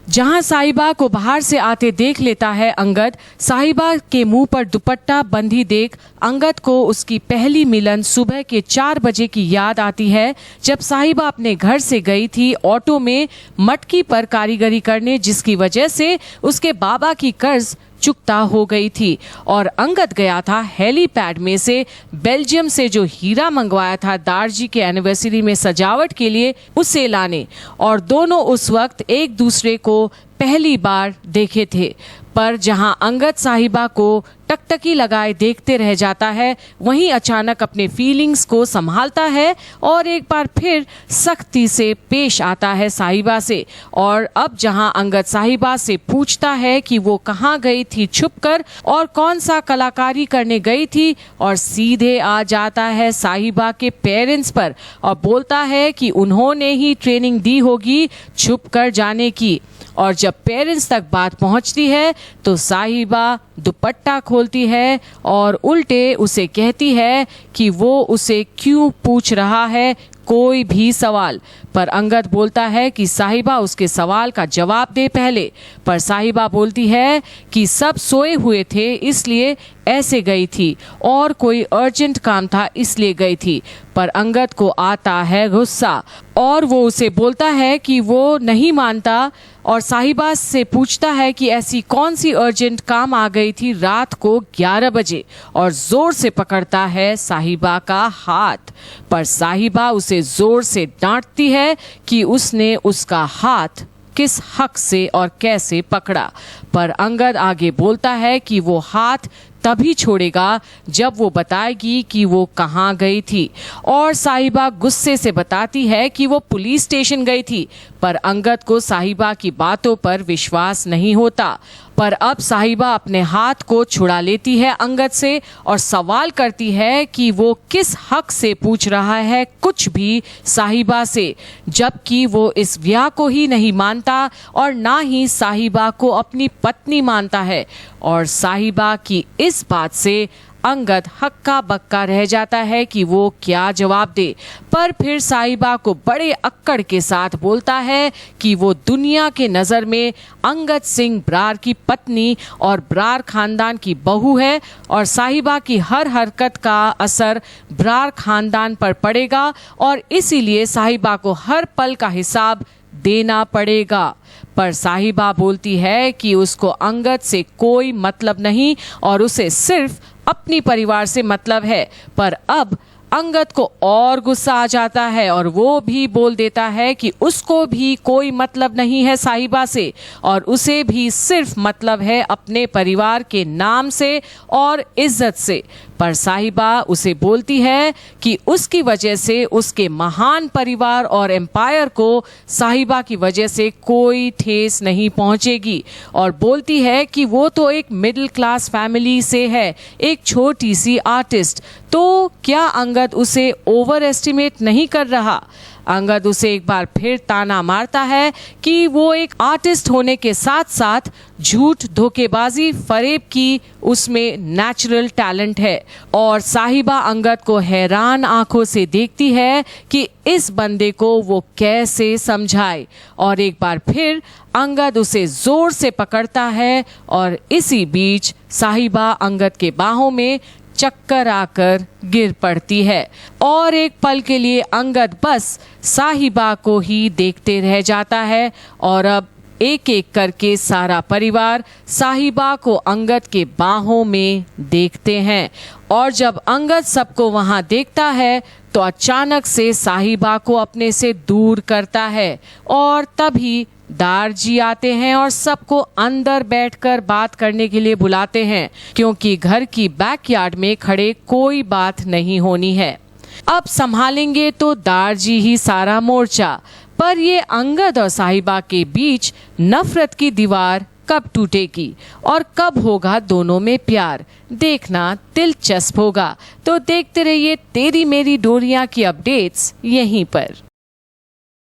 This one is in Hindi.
जहां साहिबा को बाहर से आते देख लेता है अंगद, साहिबा के मुंह पर दुपट्टा बंधी देख अंगद को उसकी पहली मिलन सुबह के 4 बजे की याद आती है, जब साहिबा अपने घर से गई थी ऑटो में मटकी पर कारीगरी करने, जिसकी वजह से उसके बाबा की कर्ज चुकता हो गई थी। और अंगद गया था हेलीपैड में से बेल्जियम से जो हीरा मंगवाया था दारजी के एनिवर्सरी में सजावट के लिए, उसे लाने। और दोनों उस वक्त एक दूसरे को पहली बार देखे थे। पर जहां अंगद साहिबा को टकटकी लगाए देखते रह जाता है, वहीं अचानक अपने फीलिंग्स को संभालता है और एक बार फिर सख्ती से पेश आता है साहिबा से। और अब जहां अंगद साहिबा से पूछता है कि वो कहाँ गई थी छुपकर और कौन सा कलाकारी करने गई थी, और सीधे आ जाता है साहिबा के पेरेंट्स पर और बोलता है कि उन्होंने ही ट्रेनिंग दी होगी छुपकर जाने की। और जब पेरेंट्स तक बात पहुंचती है तो साहिबा दुपट्टा खोलती है और उल्टे उसे कहती है कि वो उसे क्यों पूछ रहा है कोई भी सवाल। पर अंगद बोलता है कि साहिबा उसके सवाल का जवाब दे पहले। पर साहिबा बोलती है कि सब सोए हुए थे इसलिए ऐसे गई थी और कोई अर्जेंट काम था इसलिए गई थी। पर अंगद को आता है गुस्सा और वो उसे बोलता है कि वो नहीं मानता और साहिबा से पूछता है कि ऐसी कौन सी अर्जेंट काम आ गई थी रात को 11 बजे, और जोर से पकड़ता है साहिबा का हाथ। पर साहिबा उसे जोर से डांटती है कि उसने उसका हाथ किस हक से और कैसे पकड़ा। पर अंगद आगे बोलता है कि वो हाथ तभी छोड़ेगा जब वो बताएगी कि वो कहाँ गई थी। और साहिबा गुस्से से बताती है कि वो पुलिस स्टेशन गई थी। पर अंगद को साहिबा की बातों पर विश्वास नहीं होता। पर अब साहिबा अपने हाथ को छुड़ा लेती है अंगद से और सवाल करती है कि वो किस हक से पूछ रहा है कुछ भी साहिबा से, जबकि वो इस ब्याह को ही नहीं मानता और ना ही साहिबा को अपनी पत्नी मानता है। और साहिबा की इस बात से अंगद हक्का बक्का रह जाता है कि वो क्या जवाब दे। पर फिर साहिबा को बड़े अक्कड़ के साथ बोलता है कि वो दुनिया के नज़र में अंगद सिंह ब्रार की पत्नी और ब्रार खानदान की बहू है और साहिबा की हर हरकत का असर ब्रार खानदान पर पड़ेगा और इसीलिए साहिबा को हर पल का हिसाब देना पड़ेगा। पर साहिबा बोलती है कि उसको अंगद से कोई मतलब नहीं और उसे सिर्फ अपनी परिवार से मतलब है। पर अब अंगद को और गुस्सा आ जाता है और वो भी बोल देता है कि उसको भी कोई मतलब नहीं है साहिबा से और उसे भी सिर्फ मतलब है अपने परिवार के नाम से और इज्जत से। पर साहिबा उसे बोलती है कि उसकी वजह से उसके महान परिवार और एम्पायर को साहिबा की वजह से कोई ठेस नहीं पहुंचेगी और बोलती है कि वो तो एक मिडिल क्लास फैमिली से है, एक छोटी सी आर्टिस्ट, तो क्या अंगद उसे ओवर एस्टिमेट नहीं कर रहा। अंगद उसे एक बार फिर ताना मारता है कि वो एक आर्टिस्ट होने के साथ साथ झूठ, धोखेबाजी, फरेब की उसमें नेचुरल टैलेंट है। और साहिबा अंगद को हैरान आंखों से देखती है कि इस बंदे को वो कैसे समझाए। और एक बार फिर अंगद उसे जोर से पकड़ता है और इसी बीच साहिबा अंगद के बाहों में चक्कर आकर गिर पड़ती है और एक पल के लिए अंगद बस साहिबा को ही देखते रह जाता है। और अब एक एक करके सारा परिवार साहिबा को अंगद के बाहों में देखते हैं और जब अंगद सबको वहां देखता है तो अचानक से साहिबा को अपने से दूर करता है और तभी दारजी आते हैं और सबको अंदर बैठकर बात करने के लिए बुलाते हैं क्योंकि घर की बैकयार्ड में खड़े कोई बात नहीं होनी है। अब संभालेंगे तो दारजी ही सारा मोर्चा। पर ये अंगद और साहिबा के बीच नफरत की दीवार कब टूटेगी और कब होगा दोनों में प्यार, देखना दिलचस्प होगा। तो देखते रहिए तेरी मेरी डोरियां की अपडेट्स यहीं पर।